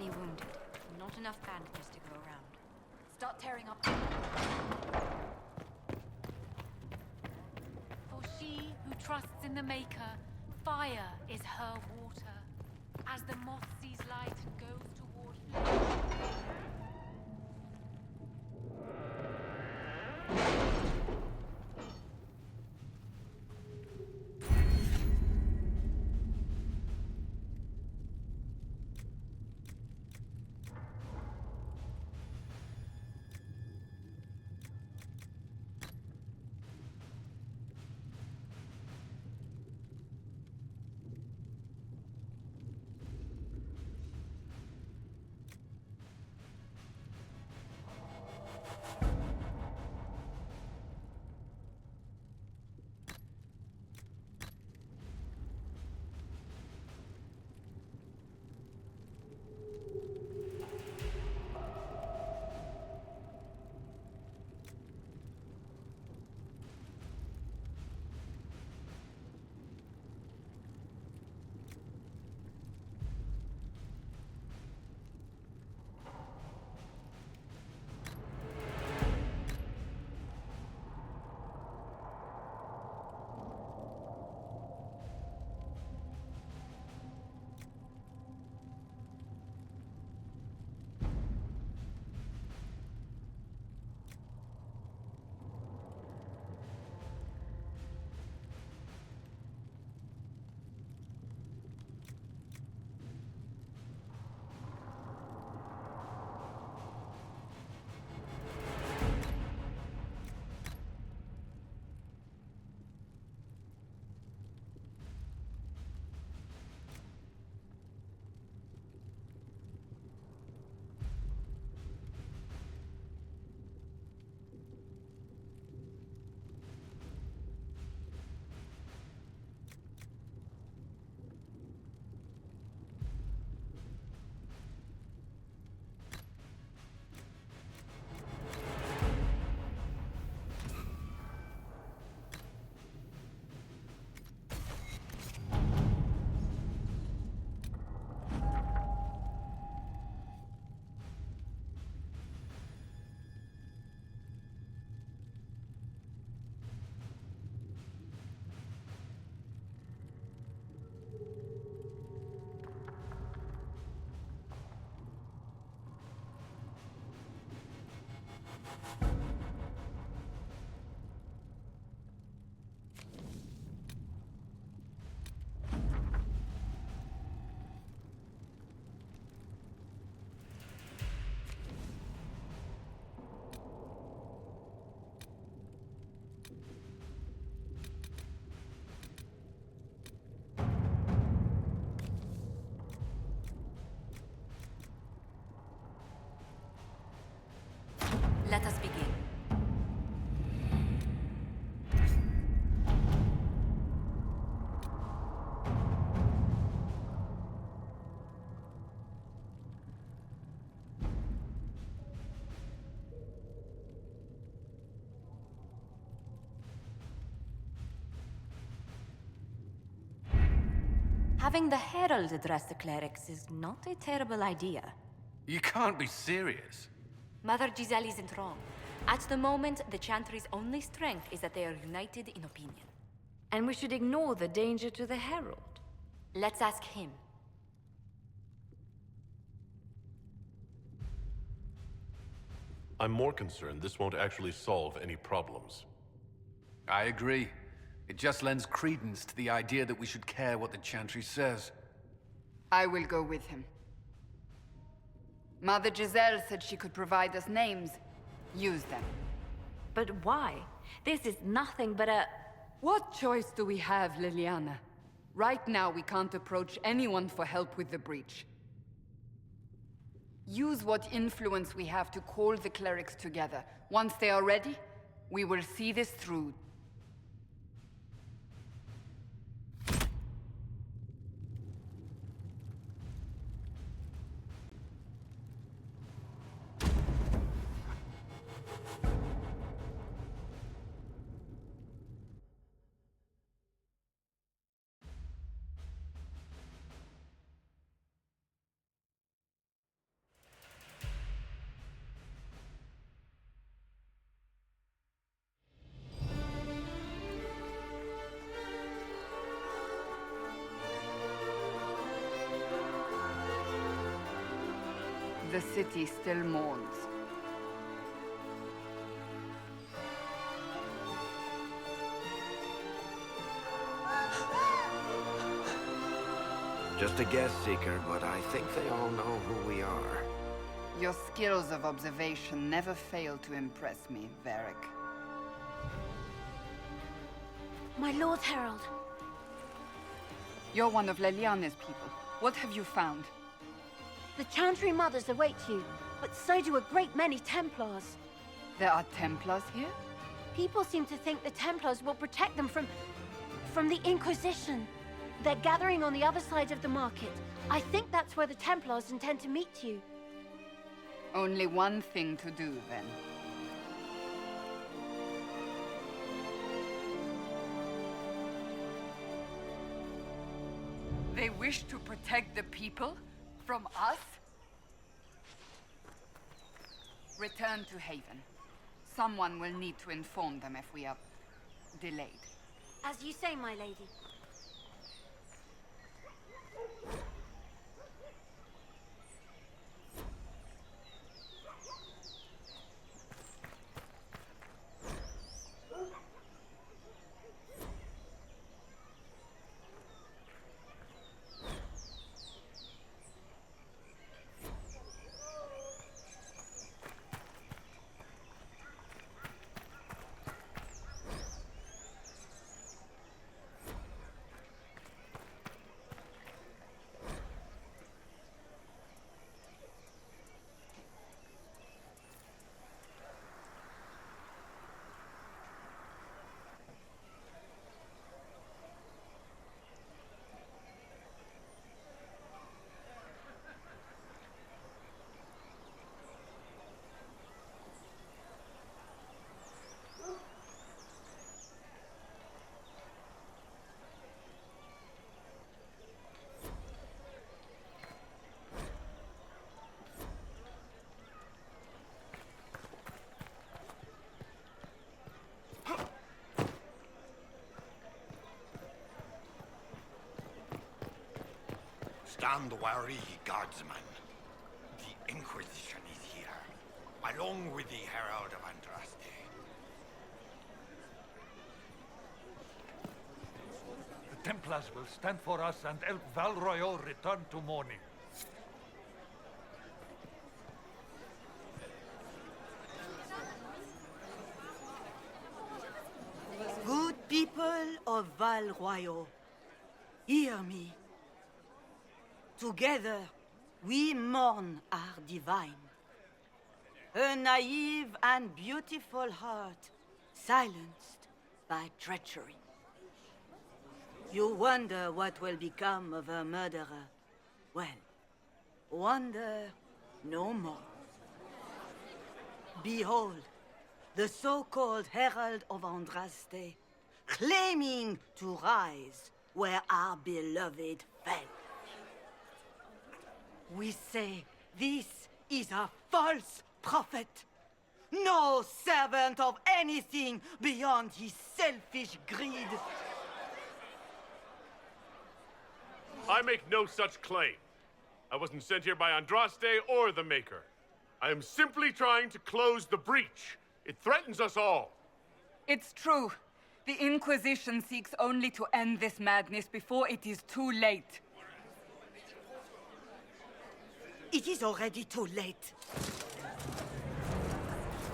Heavily wounded. Not enough bandages to go around. Start tearing up. For she who trusts in the Maker, fire is her water. As the moth sees light and goes toward flame. Let us begin. Having the Herald address the clerics is not a terrible idea. You can't be serious. Mother Giselle isn't wrong. At the moment, the Chantry's only strength is that they are united in opinion. And we should ignore the danger to the Herald. Let's ask him. I'm more concerned this won't actually solve any problems. I agree. It just lends credence to the idea that we should care what the Chantry says. I will go with him. Mother Giselle said she could provide us names. Use them. But why? This is nothing but a... What choice do we have, Liliana? Right now, we can't approach anyone for help with the breach. Use what influence we have to call the clerics together. Once they are ready, we will see this through. The city still mourns. Just a guess, Seeker, but I think they all know who we are. Your skills of observation never fail to impress me, Varric. My Lord Herald. You're one of Leliane's people. What have you found? The Chantry Mothers await you, but so do a great many Templars. There are Templars here? People seem to think the Templars will protect them from the Inquisition. They're gathering on the other side of the market. I think that's where the Templars intend to meet you. Only one thing to do, then. They wish to protect the people from us? Return to Haven. Someone will need to inform them if we are delayed. As you say, my lady. Stand wary, guardsman. The Inquisition is here, along with the Herald of Andraste. The Templars will stand for us and help Val Royal return to mourning. Good people of Val Royal, hear me. Together, we mourn our divine. Her naive and beautiful heart, silenced by treachery. You wonder what will become of her murderer. Well, wonder no more. Behold, the so-called Herald of Andraste, claiming to rise where our beloved fell. We say this is a false prophet. No servant of anything beyond his selfish greed. I make no such claim. I wasn't sent here by Andraste or the Maker. I am simply trying to close the breach. It threatens us all. It's true. The Inquisition seeks only to end this madness before it is too late. It is already too late.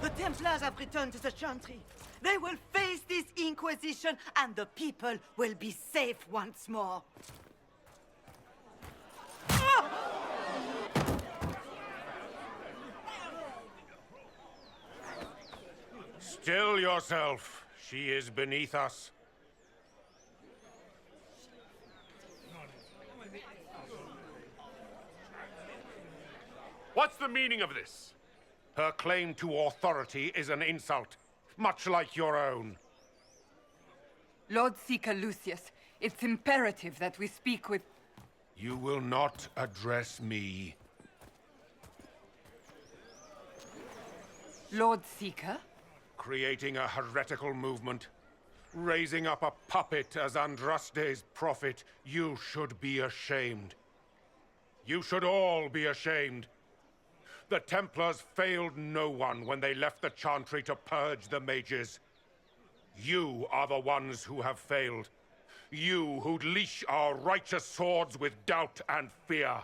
The Templars have returned to the Chantry. They will face this Inquisition, and the people will be safe once more. Still yourself. She is beneath us. What's the meaning of this? Her claim to authority is an insult, much like your own. Lord Seeker Lucius, it's imperative that we speak with... You will not address me. Lord Seeker? Creating a heretical movement. Raising up a puppet as Andraste's prophet. You should be ashamed. You should all be ashamed. The Templars failed no one when they left the Chantry to purge the mages. You are the ones who have failed. You who'd leash our righteous swords with doubt and fear.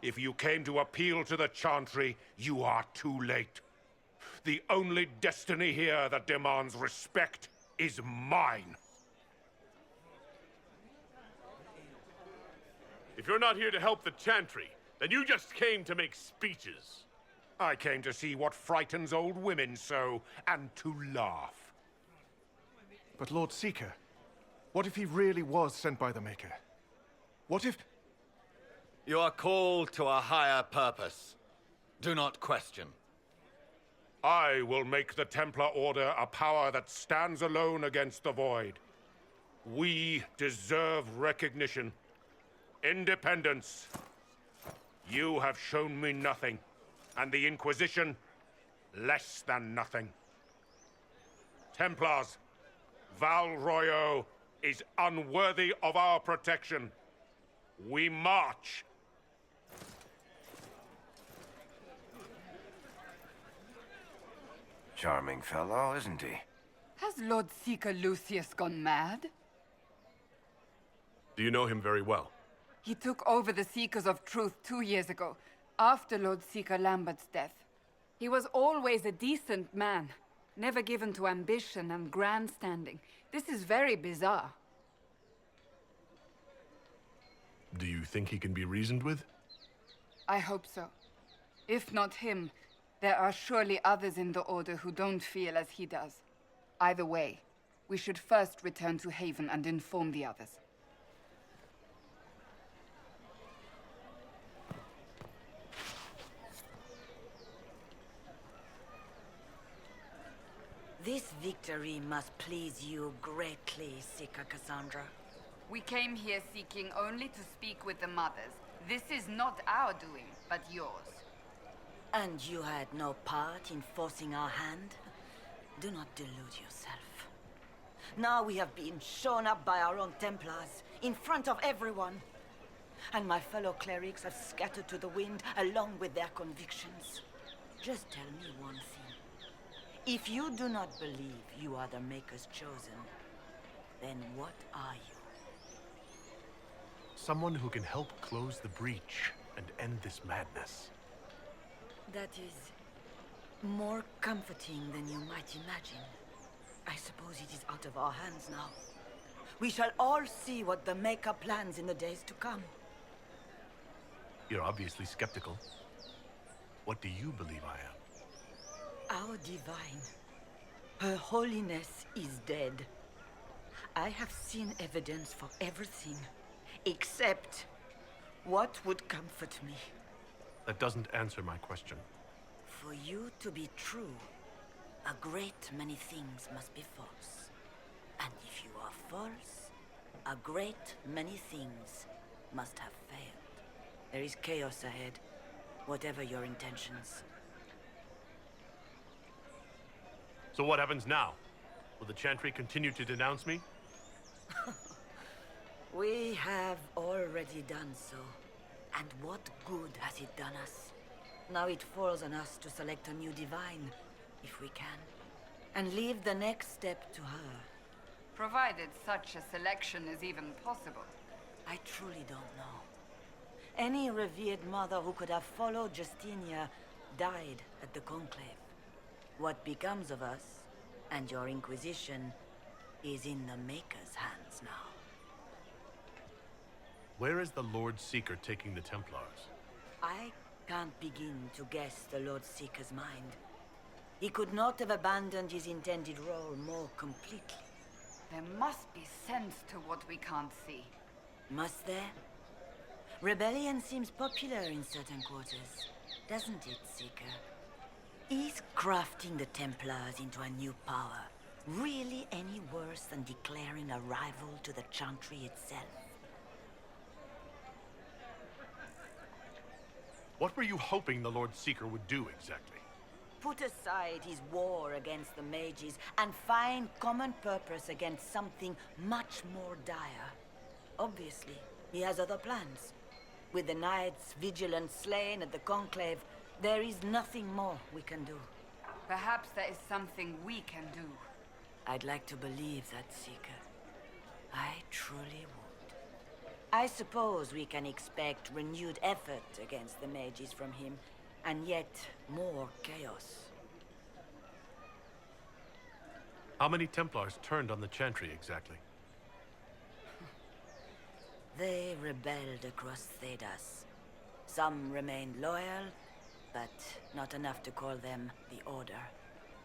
If you came to appeal to the Chantry, you are too late. The only destiny here that demands respect is mine. If you're not here to help the Chantry, then you just came to make speeches. I came to see what frightens old women so, and to laugh. But Lord Seeker, what if he really was sent by the Maker? What if... You are called to a higher purpose. Do not question. I will make the Templar Order a power that stands alone against the Void. We deserve recognition. Independence. You have shown me nothing, and the Inquisition, less than nothing. Templars, Val Royeaux is unworthy of our protection. We march. Charming fellow, isn't he? Has Lord Seeker Lucius gone mad? Do you know him very well? He took over the Seekers of Truth 2 years ago, after Lord Seeker Lambert's death. He was always a decent man, never given to ambition and grandstanding. This is very bizarre. Do you think he can be reasoned with? I hope so. If not him, there are surely others in the Order who don't feel as he does. Either way, we should first return to Haven and inform the others. This victory must please you greatly, Seeker Cassandra. We came here seeking only to speak with the mothers. This is not our doing, but yours. And you had no part in forcing our hand? Do not delude yourself. Now we have been shown up by our own Templars, in front of everyone. And my fellow clerics have scattered to the wind along with their convictions. Just tell me one thing. If you do not believe you are the Maker's chosen, then what are you? Someone who can help close the breach and end this madness. That is more comforting than you might imagine. I suppose it is out of our hands now. We shall all see what the Maker plans in the days to come. You're obviously skeptical. What do you believe I am? Our divine, Her Holiness is dead. I have seen evidence for everything, except what would comfort me. That doesn't answer my question. For you to be true, a great many things must be false. And if you are false, a great many things must have failed. There is chaos ahead, whatever your intentions. So what happens now? Will the Chantry continue to denounce me? We have already done so. And what good has it done us? Now it falls on us to select a new divine, if we can. And leave the next step to her. Provided such a selection is even possible. I truly don't know. Any revered mother who could have followed Justinia died at the Conclave. What becomes of us, and your Inquisition, is in the Maker's hands now. Where is the Lord Seeker taking the Templars? I can't begin to guess the Lord Seeker's mind. He could not have abandoned his intended role more completely. There must be sense to what we can't see. Must there? Rebellion seems popular in certain quarters, doesn't it, Seeker? Is crafting the Templars into a new power really any worse than declaring a rival to the Chantry itself? What were you hoping the Lord Seeker would do exactly? Put aside his war against the mages and find common purpose against something much more dire. Obviously, he has other plans. With the Knights' vigilant slain at the Conclave, There is nothing more we can do. Perhaps there is something we can do. I'd like to believe that, Seeker. I truly would. I suppose we can expect renewed effort against the mages from him, and yet more chaos. How many Templars turned on the Chantry exactly? They rebelled across Thedas. Some remained loyal, but not enough to call them the Order.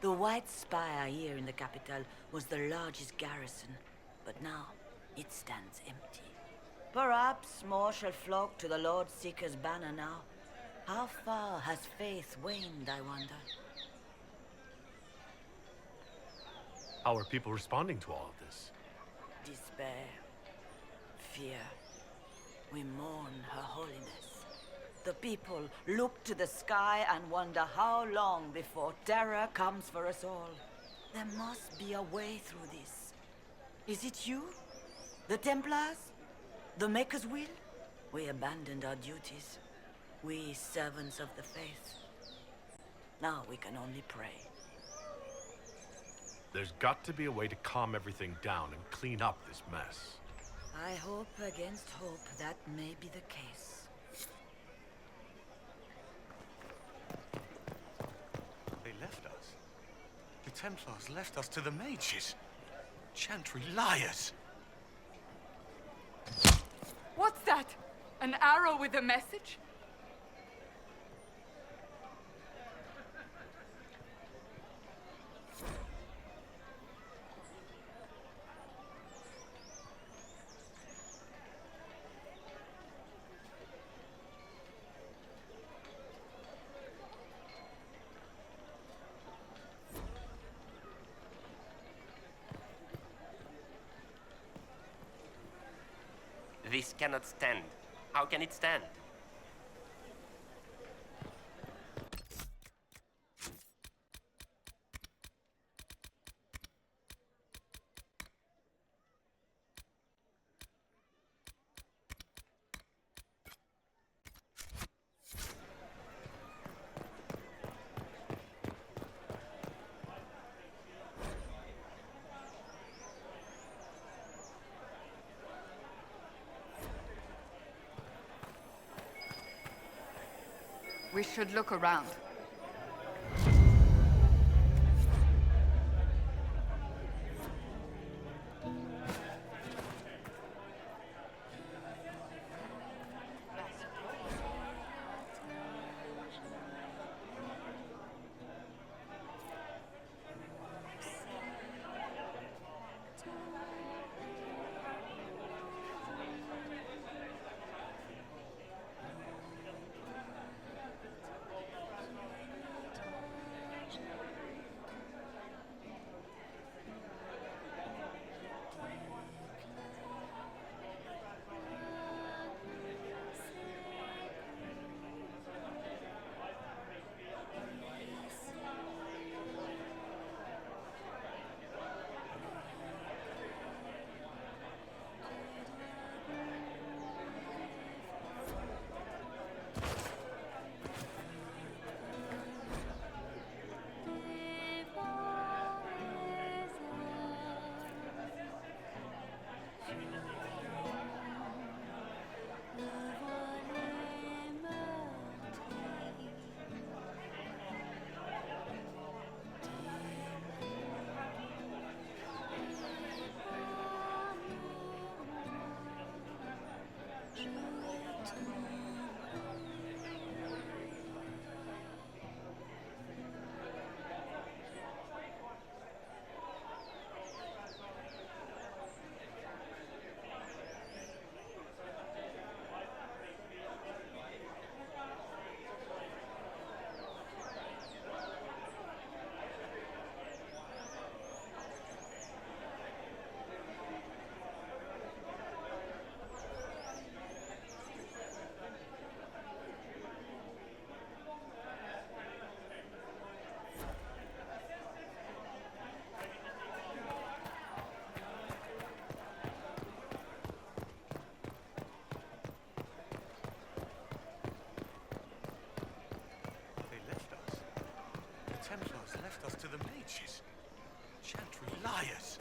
The White Spire here in the capital was the largest garrison, but now it stands empty. Perhaps more shall flock to the Lord Seeker's banner now. How far has faith waned, I wonder? How are people responding to all of this? Despair. Fear. We mourn Her Holiness. The people look to the sky and wonder how long before terror comes for us all. There must be a way through this. Is it you? The Templars? The Maker's will? We abandoned our duties. We servants of the faith. Now we can only pray. There's got to be a way to calm everything down and clean up this mess. I hope against hope that may be the case. They left us. The Templars left us to the mages. Chantry liars. What's that? An arrow with a message? This cannot stand. How can it stand? We should look around. mages. Chantry liars.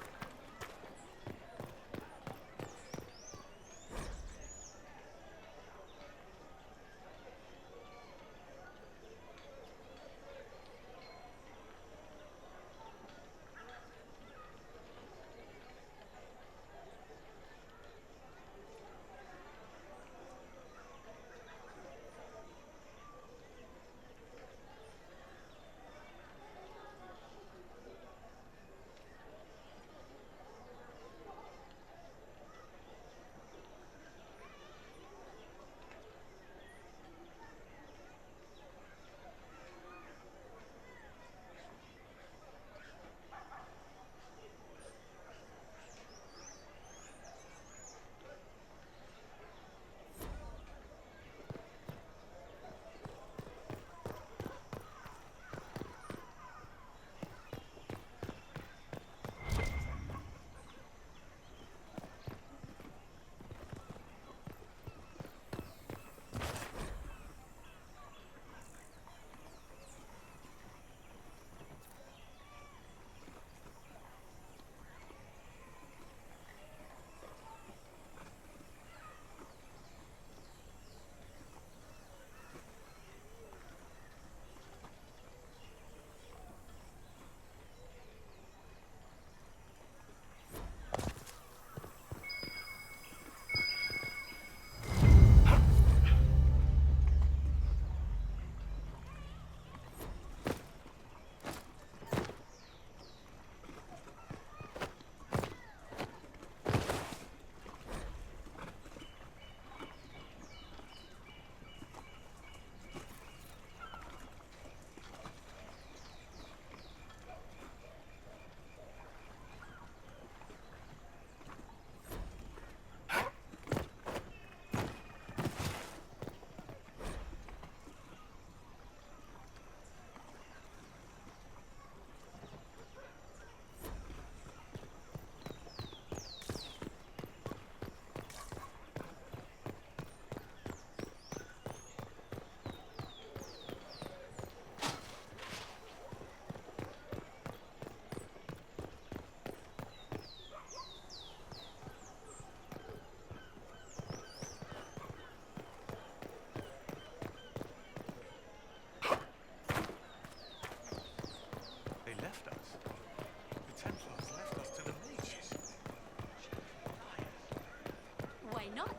Why not?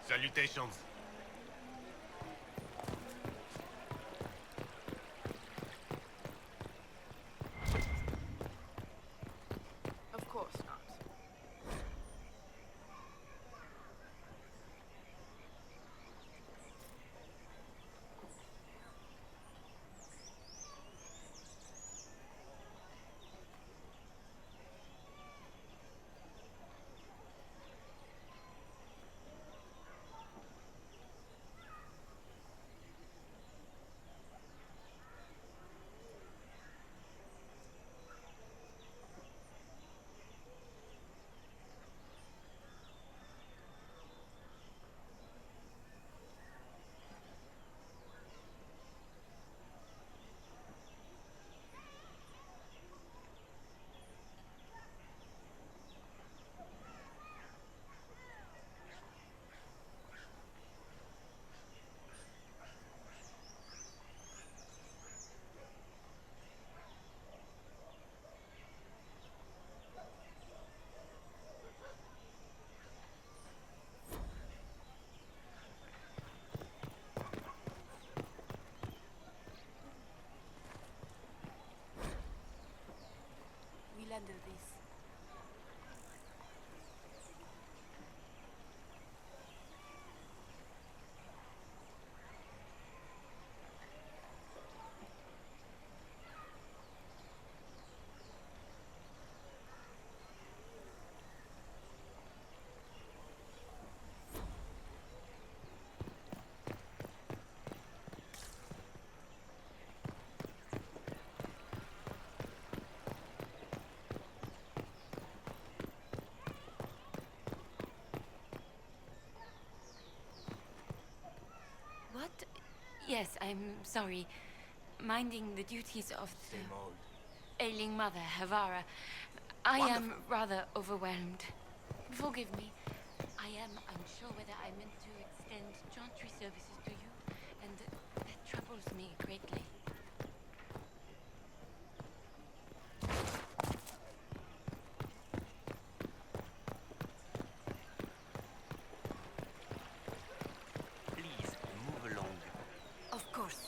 Salutations. Of course not. We'll handle this. I'm sorry. Minding the duties of the ailing mother, Havara. I am rather overwhelmed. Forgive me. I am unsure whether I meant to extend chantry services to you, and that troubles me greatly. Please, move along. Of course.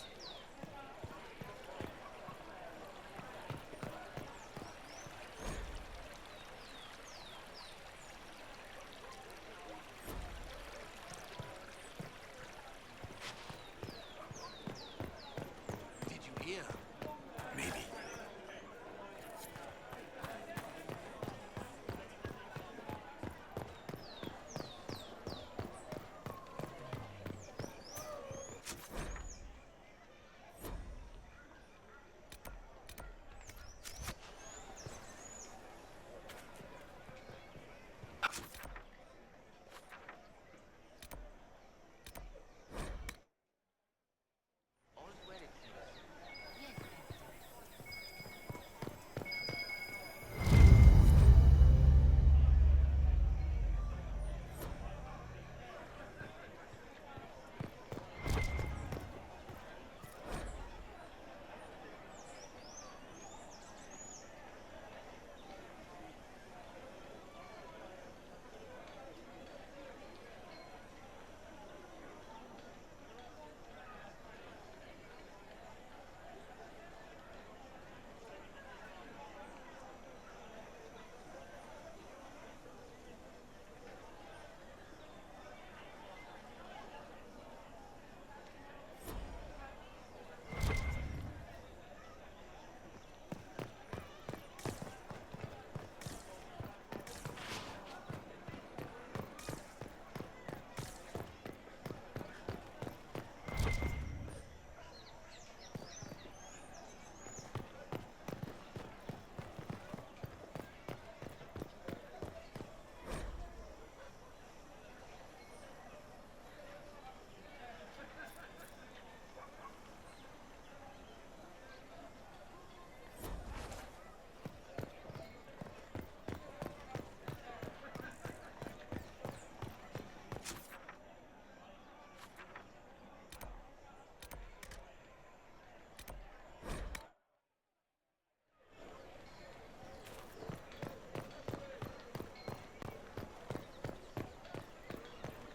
Did you hear? Maybe.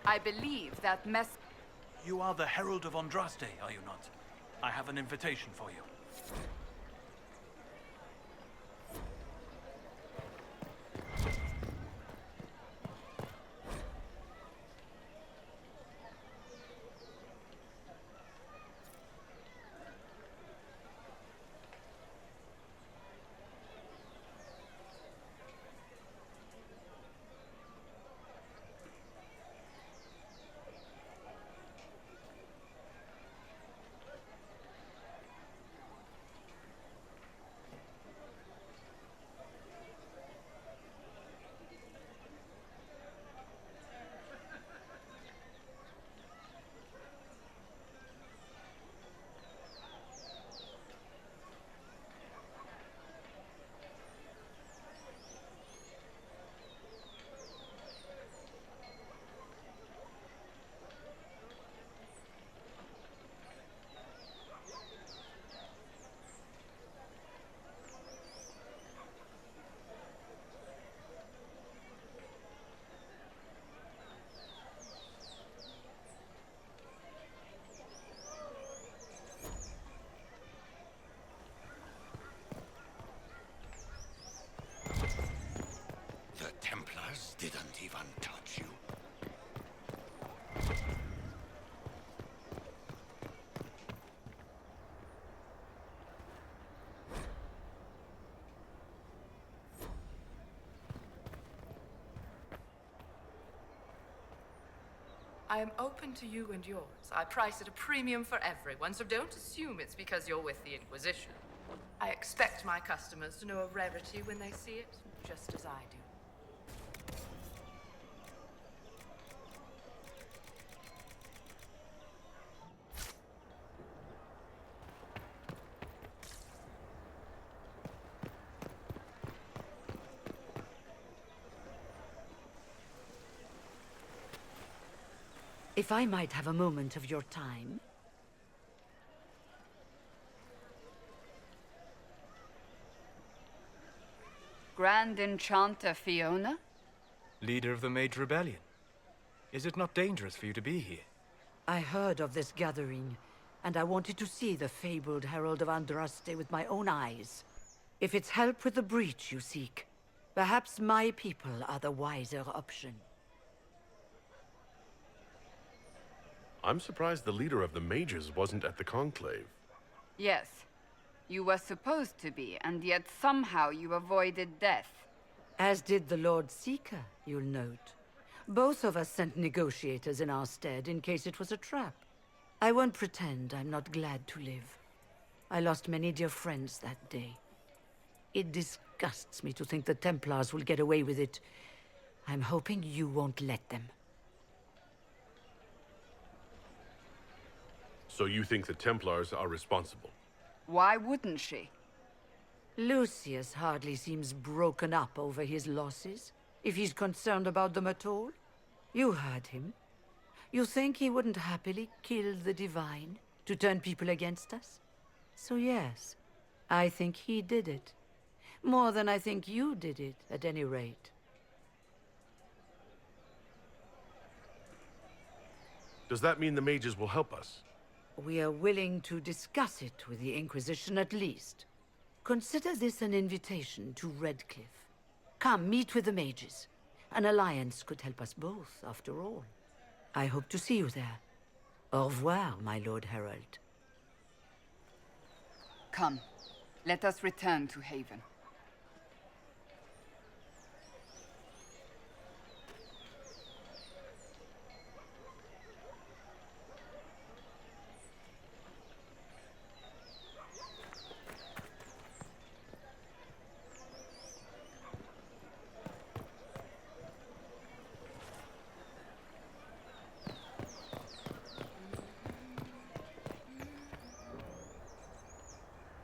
I believe that mess... You are the Herald of Andraste, are you not? I have an invitation for you. The Templars didn't even touch you. I am open to you and yours. I price at a premium for everyone, so don't assume it's because you're with the Inquisition. I expect my customers to know a rarity when they see it, just as I do. If I might have a moment of your time. Grand Enchanter Fiona? Leader of the Mage Rebellion. Is it not dangerous for you to be here? I heard of this gathering, and I wanted to see the fabled Herald of Andraste with my own eyes. If it's help with the breach you seek, perhaps my people are the wiser option. I'm surprised the leader of the mages wasn't at the conclave. Yes. You were supposed to be, and yet somehow you avoided death. As did the Lord Seeker, you'll note. Both of us sent negotiators in our stead in case it was a trap. I won't pretend I'm not glad to live. I lost many dear friends that day. It disgusts me to think the Templars will get away with it. I'm hoping you won't let them. So you think the Templars are responsible? Why wouldn't she? Lucius hardly seems broken up over his losses, if he's concerned about them at all. You heard him. You think he wouldn't happily kill the Divine to turn people against us? So yes, I think he did it. More than I think you did it, at any rate. Does that mean the mages will help us? We are willing to discuss it with the Inquisition at least. Consider this an invitation to Redcliffe. Come, meet with the mages. An alliance could help us both, after all. I hope to see you there. Au revoir, my Lord Herald. Come, let us return to Haven.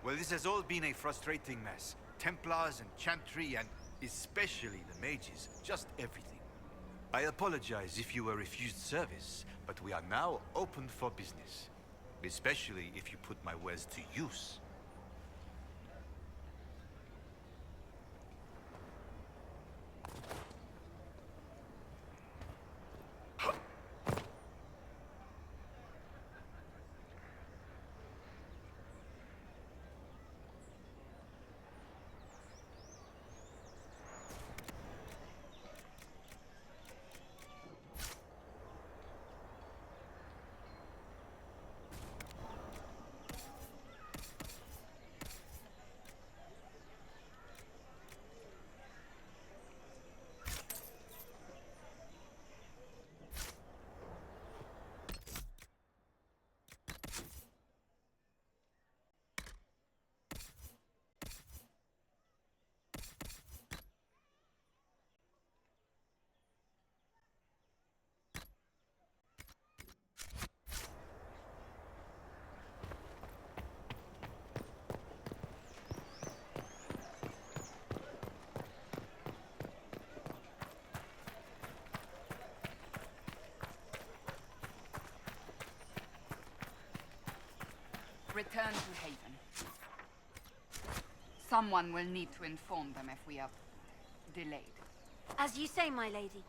Well, this has all been a frustrating mess. Templars and Chantry and especially the mages. Just everything. I apologize if you were refused service, but we are now open for business. Especially if you put my wares to use. Return to Haven. Someone will need to inform them if we are delayed. As you say, my lady.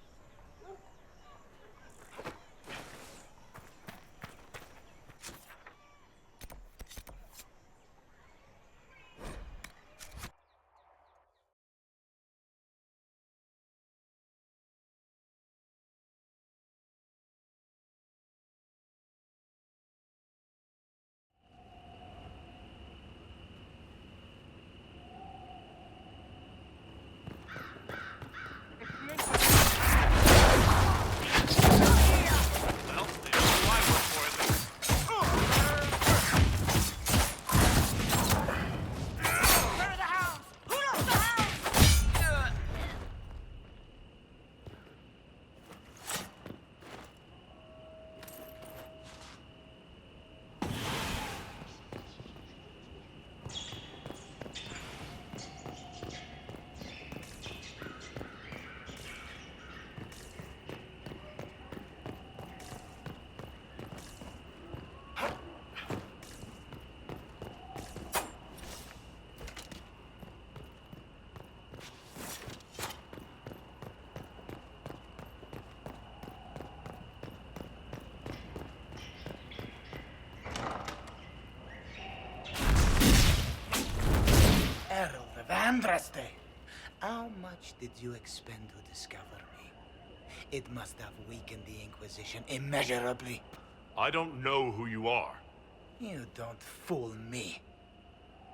Andraste, how much did you expend to discover me? It must have weakened the Inquisition immeasurably. I don't know who you are. You don't fool me.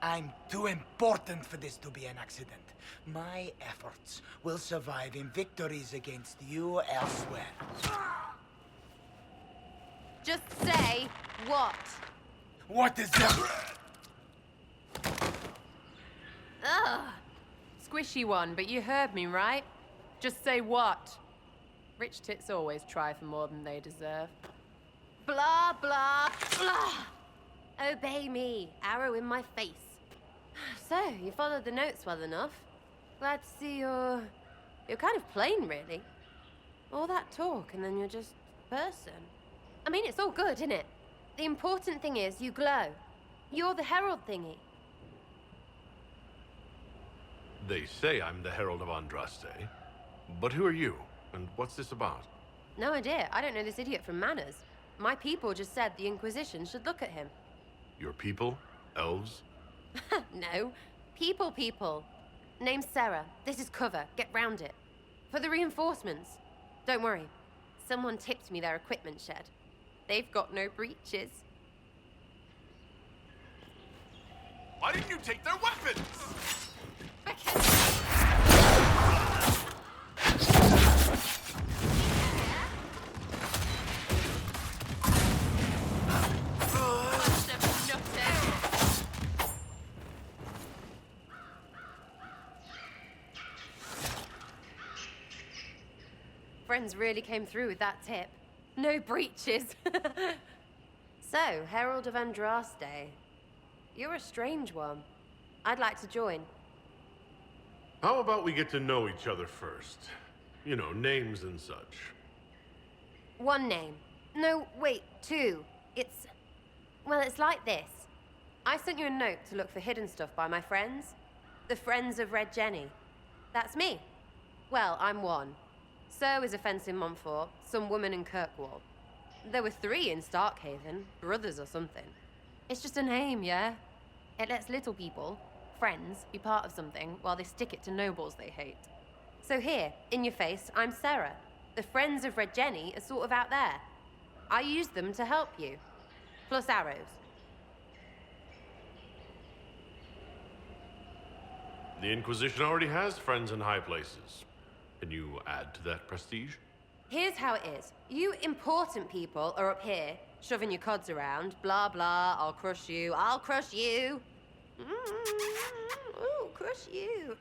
I'm too important for this to be an accident. My efforts will survive in victories against you elsewhere. Just say what? What is that? Ugh. Squishy one, but you heard me, right? Just say what? Rich tits always try for more than they deserve. Blah, blah, blah. Obey me. Arrow in my face. So, you followed the notes well enough. Glad to see you're kind of plain, really. All that talk, and then you're just a person. I mean, it's all good, isn't it? The important thing is you glow. You're the herald thingy. They say I'm the Herald of Andraste. But who are you? And what's this about? No idea. I don't know this idiot from Manners. My people just said the Inquisition should look at him. Your people? Elves? No. People. Name's Sarah. This is cover. Get round it. For the reinforcements. Don't worry. Someone tipped me their equipment shed. They've got no breaches. Why didn't you take their weapons? Friends really came through with that tip. No breaches. So, Herald of Andraste. You're a strange one. I'd like to join. How about we get to know each other first? You know, names and such. One name. No, wait, two. Well, it's like this. I sent you a note to look for hidden stuff by my friends. The Friends of Red Jenny. That's me. Well, I'm one. So is a fence in Montfort, some woman in Kirkwall. There were 3 in Starkhaven, brothers or something. It's just a name, yeah? It lets little people, friends, be part of something while they stick it to nobles they hate. So here, in your face, I'm Sarah. The Friends of Red Jenny are sort of out there. I use them to help you. Plus arrows. The Inquisition already has friends in high places. Can you add to that prestige? Here's how it is. You important people are up here, shoving your cods around. Blah, blah, I'll crush you. Ooh, crush you.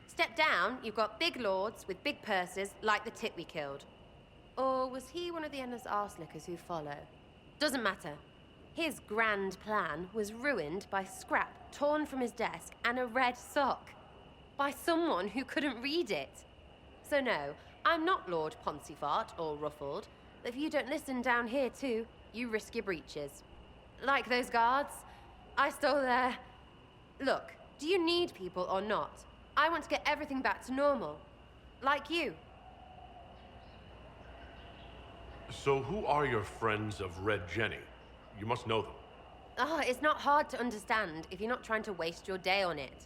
Step down, you've got big lords with big purses like the tit we killed. Or was he one of the endless arse-lickers who follow? Doesn't matter. His grand plan was ruined by scrap torn from his desk and a red sock. By someone who couldn't read it. So no, I'm not Lord Poncyfart or Ruffled, but if you don't listen down here too, you risk your breeches. Like those guards, I stole their... Look, do you need people or not? I want to get everything back to normal. Like you. So who are your friends of Red Jenny? You must know them. It's not hard to understand if you're not trying to waste your day on it.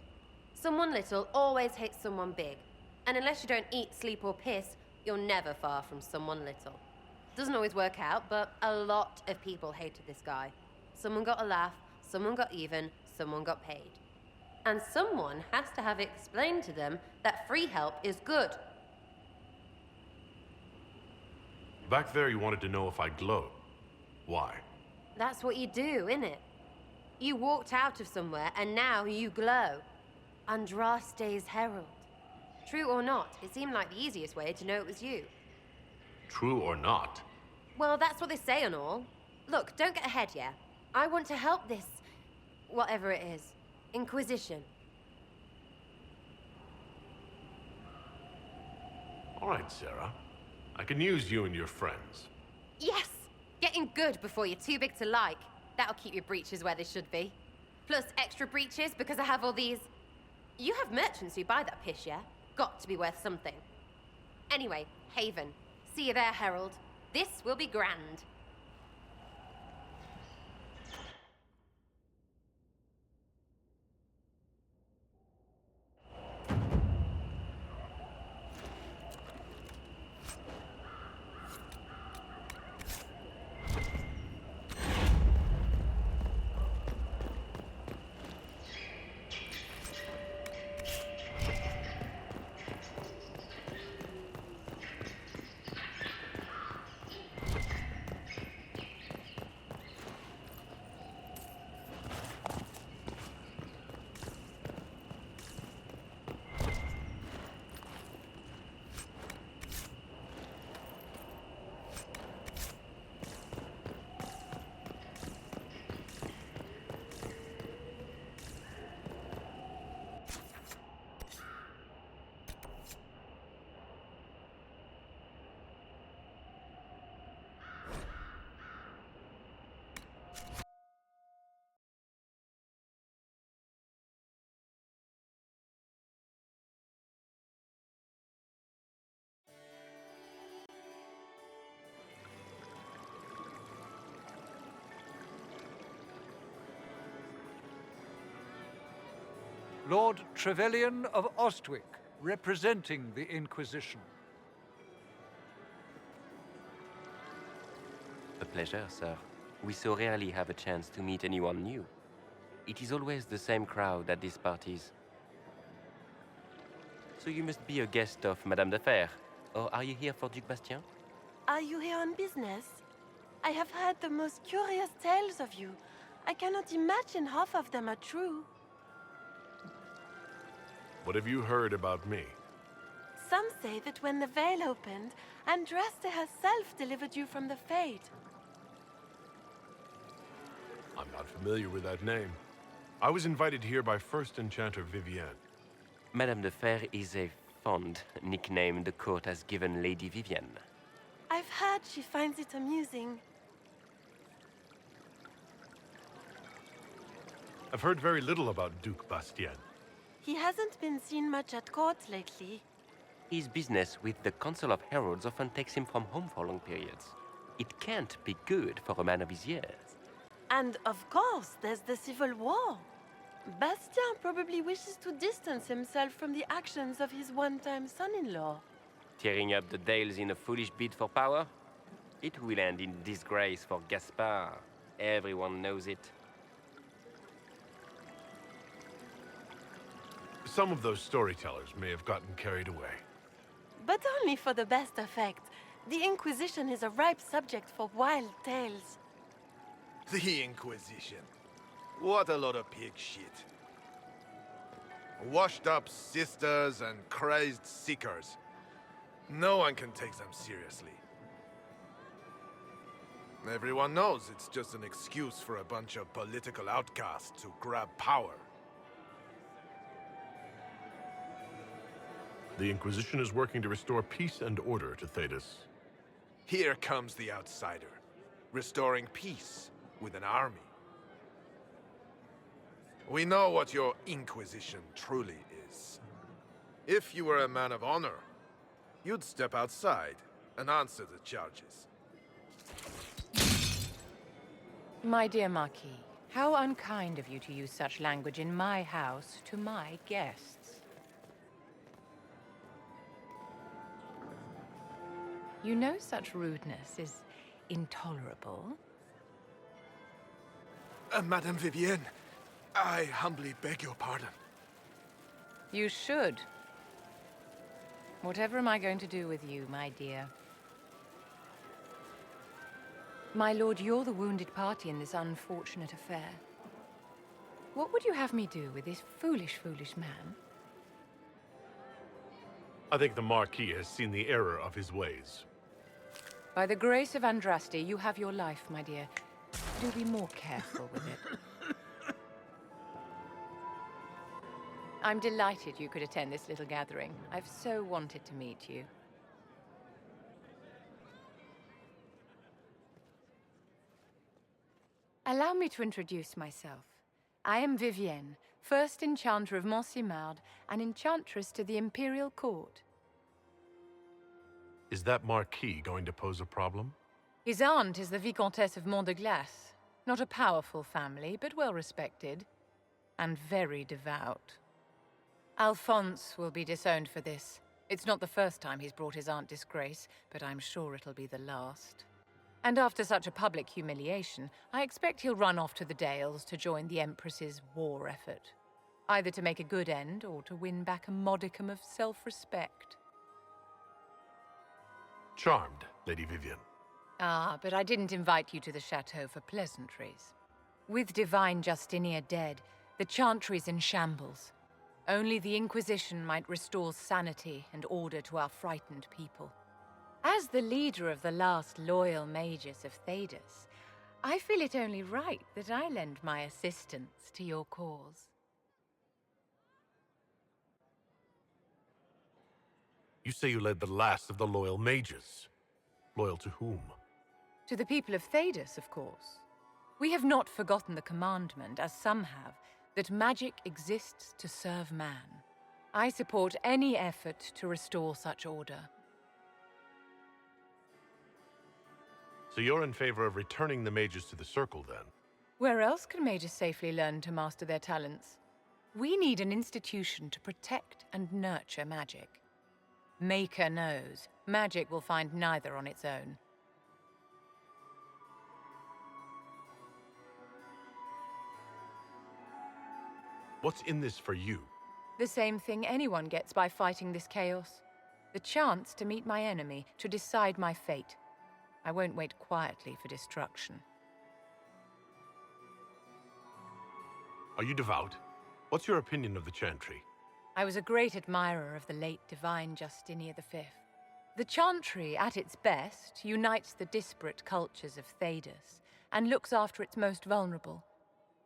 Someone little always hates someone big. And unless you don't eat, sleep, or piss, you're never far from someone little. Doesn't always work out, but a lot of people hated this guy. Someone got a laugh, someone got even, someone got paid. And someone has to have explained to them that free help is good. Back there you wanted to know if I glow. Why? That's what you do, innit? You walked out of somewhere, and now you glow. Andraste's herald. True or not, it seemed like the easiest way to know it was you. True or not? Well, that's what they say and all. Look, don't get ahead, yeah? I want to help this... whatever it is. Inquisition. All right, Sarah. I can use you and your friends. Yes! Getting good before you're too big to like. That'll keep your breeches where they should be. Plus extra breeches because I have all these... You have merchants who buy that piss, yeah? Got to be worth something. Anyway, Haven. See you there, Herald. This will be grand. Lord Trevelyan of Ostwick, representing the Inquisition. A pleasure, sir. We so rarely have a chance to meet anyone new. It is always the same crowd at these parties. So you must be a guest of Madame de Fer, or are you here for Duc Bastien? Are you here on business? I have heard the most curious tales of you. I cannot imagine half of them are true. What have you heard about me? Some say that when the veil opened, Andraste herself delivered you from the Fate. I'm not familiar with that name. I was invited here by First Enchanter Vivienne. Madame de Fer is a fond nickname the court has given Lady Vivienne. I've heard she finds it amusing. I've heard very little about Duc Bastien. He hasn't been seen much at court lately. His business with the Council of Heralds often takes him from home for long periods. It can't be good for a man of his years. And of course, there's the civil war. Bastien probably wishes to distance himself from the actions of his one-time son-in-law. Tearing up the Dales in a foolish bid for power? It will end in disgrace for Gaspard. Everyone knows it. Some of those storytellers may have gotten carried away. But only for the best effect. The Inquisition is a ripe subject for wild tales. The Inquisition. What a lot of pig shit. Washed-up sisters and crazed seekers. No one can take them seriously. Everyone knows it's just an excuse for a bunch of political outcasts to grab power. The Inquisition is working to restore peace and order to Thedas. Here comes the outsider, restoring peace with an army. We know what your Inquisition truly is. If you were a man of honor, you'd step outside and answer the charges. My dear Marquis, how unkind of you to use such language in my house to my guests. You know such rudeness is intolerable. Madame Vivienne, I humbly beg your pardon. You should. Whatever am I going to do with you, my dear? My lord, you're the wounded party in this unfortunate affair. What would you have me do with this foolish, foolish man? I think the Marquis has seen the error of his ways. By the grace of Andraste, you have your life, my dear. Do be more careful with it. I'm delighted you could attend this little gathering. I've so wanted to meet you. Allow me to introduce myself. I am Vivienne, first enchanter of Montsimard and enchantress to the Imperial Court. Is that Marquis going to pose a problem? His aunt is the Vicomtesse of Mont de Glace. Not a powerful family, but well respected. And very devout. Alphonse will be disowned for this. It's not the first time he's brought his aunt disgrace, but I'm sure it'll be the last. And after such a public humiliation, I expect he'll run off to the Dales to join the Empress's war effort. Either to make a good end, or to win back a modicum of self-respect. Charmed, Lady Vivienne. Ah, but I didn't invite you to the chateau for pleasantries. With divine Justinia dead, the Chantry's in shambles. Only the Inquisition might restore sanity and order to our frightened people. As the leader of the last loyal mages of Thedas, I feel it only right that I lend my assistance to your cause. You say you led the last of the loyal mages. Loyal to whom? To the people of Thedas, of course. We have not forgotten the commandment, as some have, that magic exists to serve man. I support any effort to restore such order. So you're in favor of returning the mages to the Circle, then? Where else can mages safely learn to master their talents? We need an institution to protect and nurture magic. Maker knows, magic will find neither on its own. What's in this for you? The same thing anyone gets by fighting this chaos. The chance to meet my enemy, to decide my fate. I won't wait quietly for destruction. Are you devout? What's your opinion of the Chantry? I was a great admirer of the late divine Justinia V. The Chantry, at its best, unites the disparate cultures of Thedas and looks after its most vulnerable.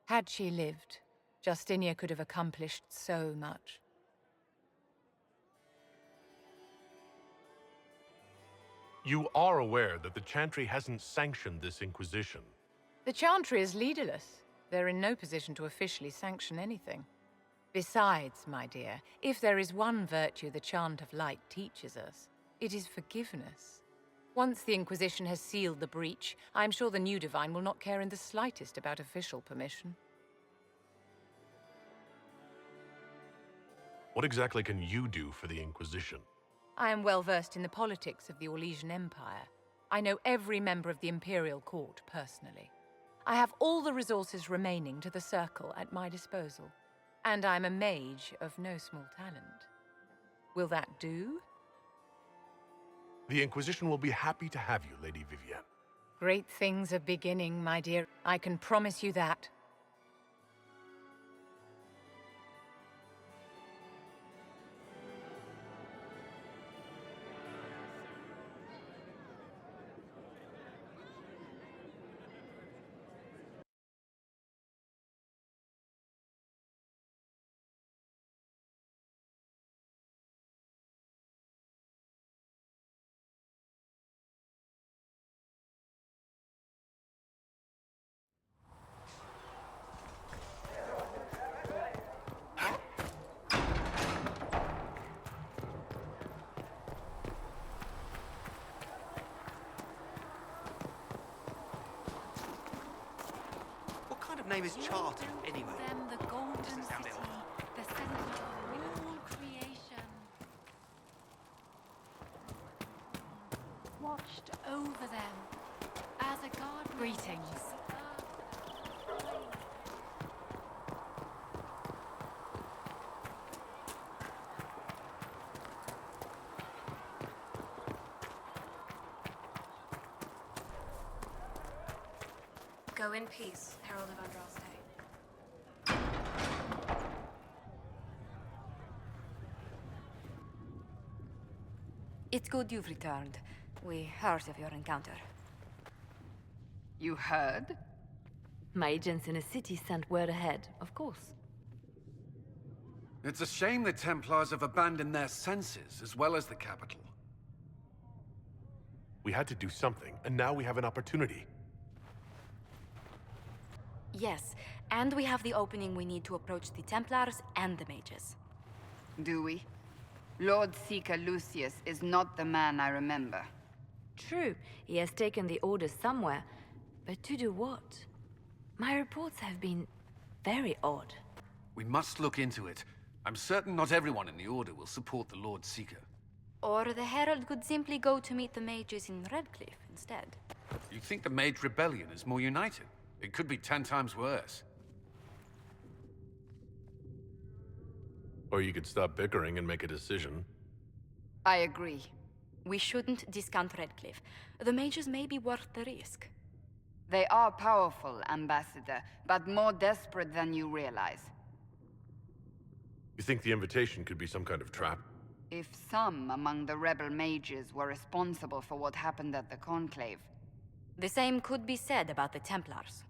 Had she lived, Justinia could have accomplished so much. You are aware that the Chantry hasn't sanctioned this Inquisition. The Chantry is leaderless. They're in no position to officially sanction anything. Besides, my dear, if there is one virtue the Chant of Light teaches us, it is forgiveness. Once the Inquisition has sealed the breach, I'm sure the new Divine will not care in the slightest about official permission. What exactly can you do for the Inquisition? I am well versed in the politics of the Orlesian Empire. I know every member of the Imperial Court personally. I have all the resources remaining to the Circle at my disposal. And I'm a mage of no small talent. Will that do? The Inquisition will be happy to have you, Lady Vivienne. Great things are beginning, my dear. I can promise you that. Name is Charter, anyway. Them the golden city, the center of all creation. Watched over them as a garden. Greetings. Go in peace, Herald of Andraste. It's good you've returned. We heard of your encounter. You heard? My agents in the city sent word ahead, of course. It's a shame the Templars have abandoned their senses, as well as the capital. We had to do something, and now we have an opportunity. Yes, and we have the opening we need to approach the Templars and the mages. Do we? Lord Seeker Lucius is not the man I remember. True, he has taken the orders somewhere, but to do what? My reports have been very odd. We must look into it. I'm certain not everyone in the Order will support the Lord Seeker. Or the Herald could simply go to meet the mages in Redcliffe instead. You think the Mage Rebellion is more united? It could be 10 times worse. Or you could stop bickering and make a decision. I agree. We shouldn't discount Redcliffe. The mages may be worth the risk. They are powerful, Ambassador, but more desperate than you realize. You think the invitation could be some kind of trap? If some among the rebel mages were responsible for what happened at the Conclave. The same could be said about the Templars.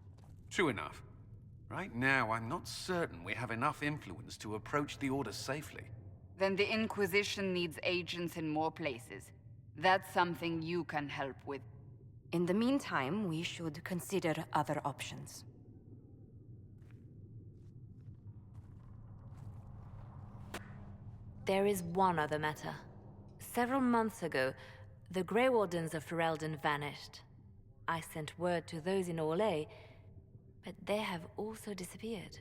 True enough. Right now, I'm not certain we have enough influence to approach the Order safely. Then the Inquisition needs agents in more places. That's something you can help with. In the meantime, we should consider other options. There is one other matter. Several months ago, the Grey Wardens of Ferelden vanished. I sent word to those in Orlais, but they have also disappeared.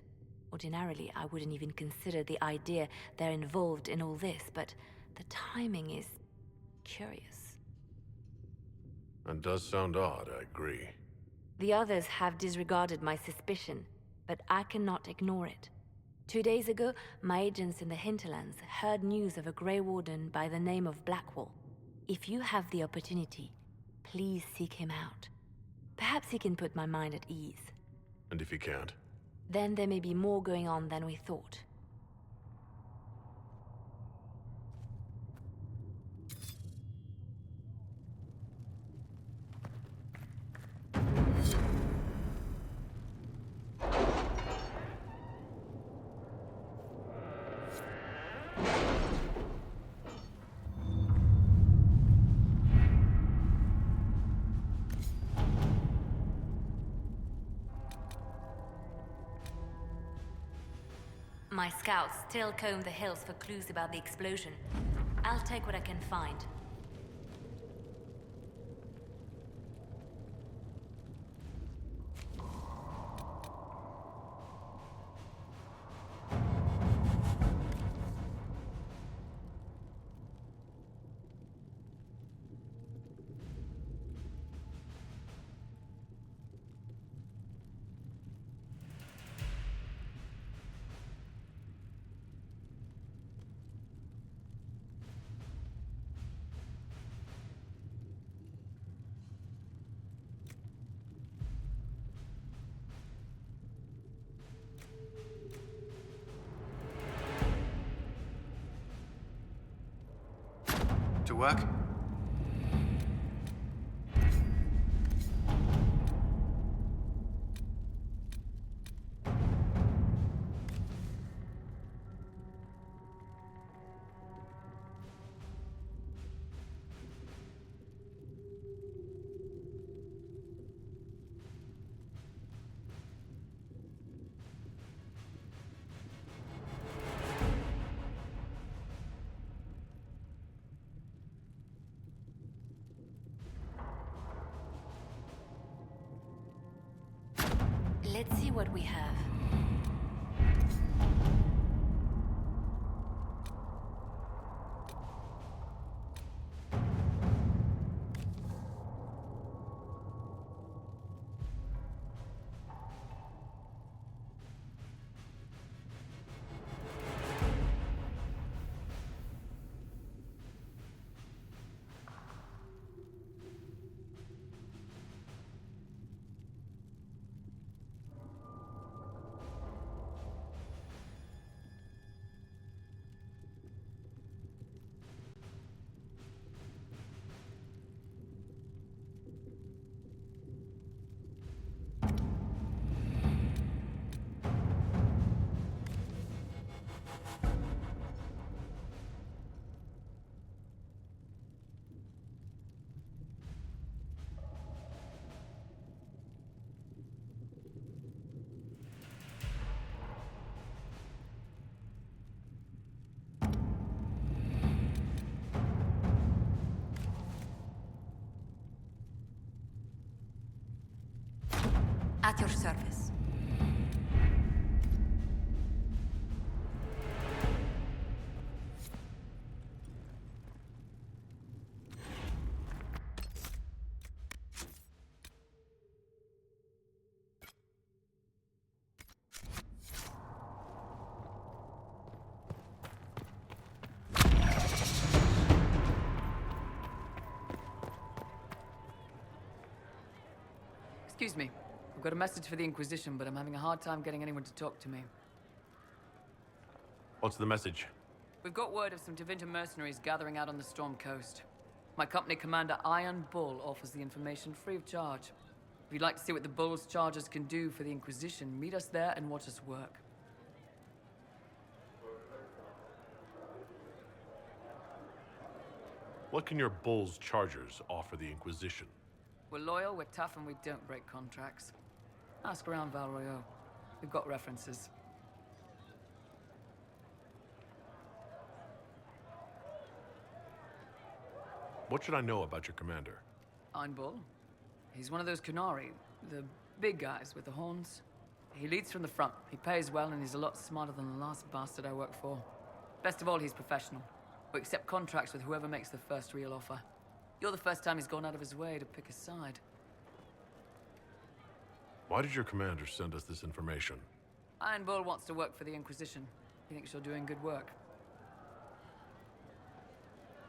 Ordinarily, I wouldn't even consider the idea they're involved in all this, but the timing is curious. That does sound odd, I agree. The others have disregarded my suspicion, but I cannot ignore it. 2 days ago, my agents in the hinterlands heard news of a Grey Warden by the name of Blackwall. If you have the opportunity, please seek him out. Perhaps he can put my mind at ease. And if he can't? Then there may be more going on than we thought. My scouts still comb the hills for clues about the explosion. I'll take what I can find. To work? Let's see what we have. At your service. Excuse me. I've got a message for the Inquisition, but I'm having a hard time getting anyone to talk to me. What's the message? We've got word of some Tevinter mercenaries gathering out on the Storm Coast. My company commander, Iron Bull, offers the information free of charge. If you'd like to see what the Bull's charges can do for the Inquisition, meet us there and watch us work. What can your Bull's chargers offer the Inquisition? We're loyal, we're tough, and we don't break contracts. Ask around Val Royeaux. We've got references. What should I know about your commander? Iron Bull. He's one of those Kunari, the big guys with the horns. He leads from the front. He pays well, and he's a lot smarter than the last bastard I worked for. Best of all, he's professional. We accept contracts with whoever makes the first real offer. You're the first time he's gone out of his way to pick a side. Why did your commander send us this information? Iron Bull wants to work for the Inquisition. He thinks you're doing good work.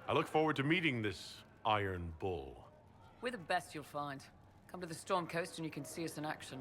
I look forward to meeting this Iron Bull. We're the best you'll find. Come to the Storm Coast and you can see us in action.